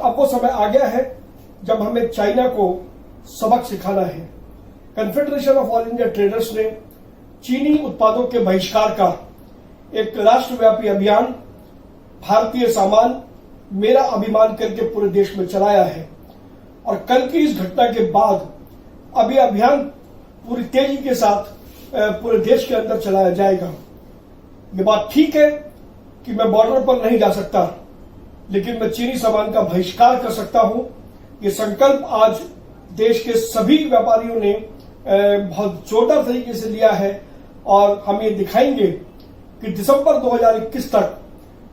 अब वो समय आ गया है जब हमें चाइना को सबक सिखाना है। Confederation of all India traders ने चीनी उत्पादों के बहिष्कार का एक राष्ट्रव्यापी अभियान भारतीय सामान मेरा अभिमान करके पूरे देश में चलाया है और कल की इस घटना के बाद अब यह अभियान पूरी तेजी के साथ पूरे देश के अंदर चलाया जाएगा। ये बात ठीक है कि मैं बॉर्डर पर नहीं जा सकता, लेकिन मैं चीनी सामान का बहिष्कार कर सकता हूं। ये संकल्प आज देश के सभी व्यापारियों ने बहुत जोरदार तरीके से लिया है और हम ये दिखाएंगे कि दिसंबर 2021 तक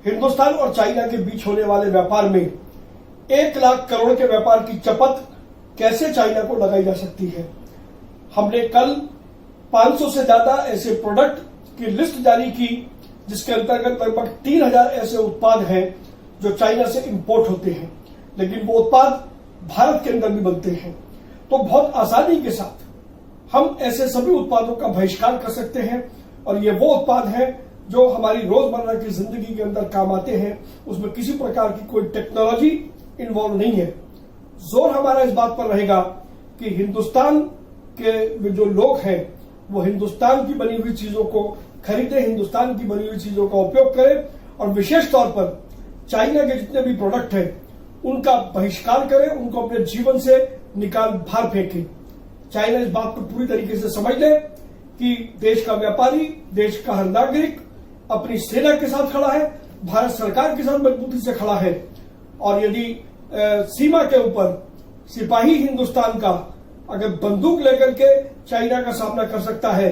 हिंदुस्तान और चाइना के बीच होने वाले व्यापार में 1 लाख करोड़ के व्यापार की चपत कैसे चाइना को लगाई जा सकती है। हमने कल 500 से ज्यादा ऐसे प्रोडक्ट की लिस्ट जारी की जिसके अंतर्गत लगभग 3000 ऐसे उत्पाद हैं जो चाइना से इंपोर्ट होते हैं, लेकिन वो उत्पाद भारत के अंदर भी बनते हैं। तो बहुत आसानी के साथ हम ऐसे सभी उत्पादों का बहिष्कार कर सकते हैं और ये वो उत्पाद हैं जो हमारी रोजमर्रा की जिंदगी के अंदर काम आते हैं। उसमें किसी प्रकार की कोई टेक्नोलॉजी इन्वॉल्व नहीं है। जोर हमारा इस बात पर रहेगा कि हिंदुस्तान के जो लोग हैं वो हिंदुस्तान की बनी हुई चीजों को खरीदें, हिंदुस्तान की बनी हुई चीजों का उपयोग करें और विशेष तौर पर चाइना के जितने भी प्रोडक्ट हैं उनका बहिष्कार करें, उनको अपने जीवन से निकाल बाहर फेंकें। चाइना इस बात को पूरी तरीके से समझ ले कि देश का व्यापारी, देश का हर नागरिक अपनी सेना के साथ खड़ा है, भारत सरकार के साथ मजबूती से खड़ा है और यदि सीमा के ऊपर सिपाही हिंदुस्तान का अगर बंदूक लेकर के चाइना का सामना कर सकता है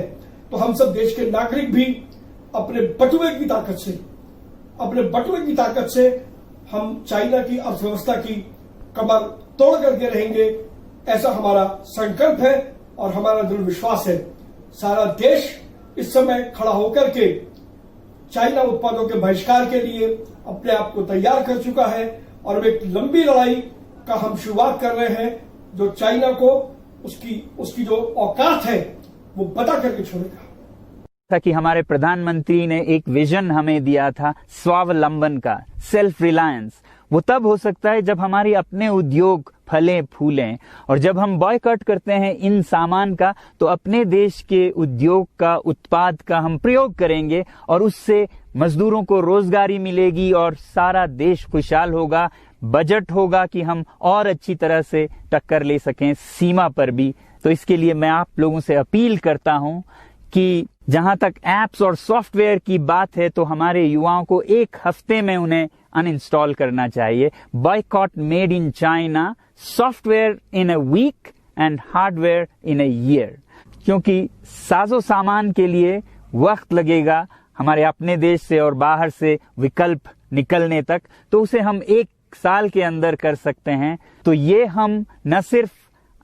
तो हम सब देश के नागरिक भी अपने बटुए की ताकत से हम चाइना की अर्थव्यवस्था की कमर तोड़ करके रहेंगे। ऐसा हमारा संकल्प है और हमारा दृढ़ विश्वास है। सारा देश इस समय खड़ा होकर के चाइना उत्पादों के बहिष्कार के लिए अपने आप को तैयार कर चुका है और अब एक लंबी लड़ाई का हम शुरुआत कर रहे हैं जो चाइना को उसकी जो औकात है वो बता करके छोड़ेगा। था कि हमारे प्रधानमंत्री ने एक विजन हमें दिया था स्वावलंबन का, सेल्फ रिलायंस। वो तब हो सकता है जब हमारी अपने उद्योग फलें फूलें और जब हम बॉयकॉट करते हैं इन सामान का तो अपने देश के उद्योग का, उत्पाद का हम प्रयोग करेंगे और उससे मजदूरों को रोजगारी मिलेगी और सारा देश खुशहाल होगा। बजट होगा कि हम और अच्छी तरह से टक्कर ले सकें सीमा पर भी। तो इसके लिए मैं आप लोगों से अपील करता हूं कि जहां तक एप्स और सॉफ्टवेयर की बात है तो हमारे युवाओं को 1 हफ्ते में उन्हें अनइंस्टॉल करना चाहिए। Boycott made in China, software in a week and hardware in a year. क्योंकि साजो सामान के लिए वक्त लगेगा हमारे अपने देश से और बाहर से विकल्प निकलने तक, तो उसे हम 1 साल के अंदर कर सकते हैं। तो ये हम न सिर्फ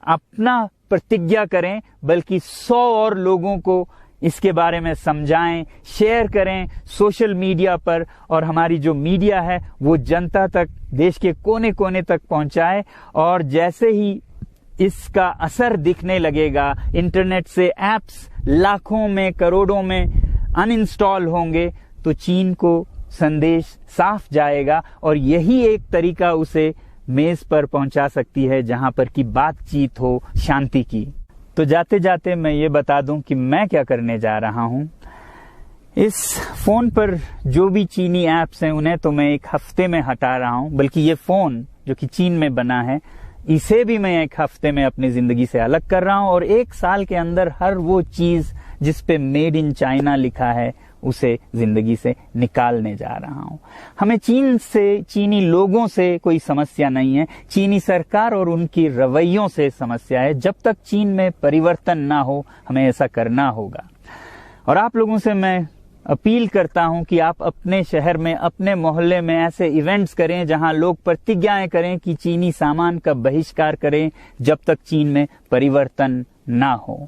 अपना प्रतिज्ञा करें बल्कि 100 और लोगों को इसके बारे में समझाएं, शेयर करें सोशल मीडिया पर और हमारी जो मीडिया है वो जनता तक, देश के कोने कोने तक पहुंचाए। और जैसे ही इसका असर दिखने लगेगा, इंटरनेट से एप्स लाखों में, करोड़ों में अनइंस्टॉल होंगे तो चीन को संदेश साफ जाएगा और यही एक तरीका उसे मेज पर पहुंचा सकती है जहां पर की बातचीत हो शांति की। तो जाते जाते मैं ये बता दूं कि मैं क्या करने जा रहा हूं। इस फोन पर जो भी चीनी ऐप्स हैं उन्हें तो मैं 1 हफ्ते में हटा रहा हूं, बल्कि ये फोन जो कि चीन में बना है इसे भी मैं 1 हफ्ते में अपनी जिंदगी से अलग कर रहा हूं और 1 साल के अंदर हर वो चीज जिस पे मेड इन चाइना लिखा है उसे जिंदगी से निकालने जा रहा हूं। हमें चीन से, चीनी लोगों से कोई समस्या नहीं है, चीनी सरकार और उनकी रवैयों से समस्या है। जब तक चीन में परिवर्तन ना हो हमें ऐसा करना होगा। और आप लोगों से मैं अपील करता हूं कि आप अपने शहर में, अपने मोहल्ले में ऐसे इवेंट्स करें जहां लोग प्रतिज्ञाएं करें कि चीनी सामान का बहिष्कार करें जब तक चीन में परिवर्तन ना हो।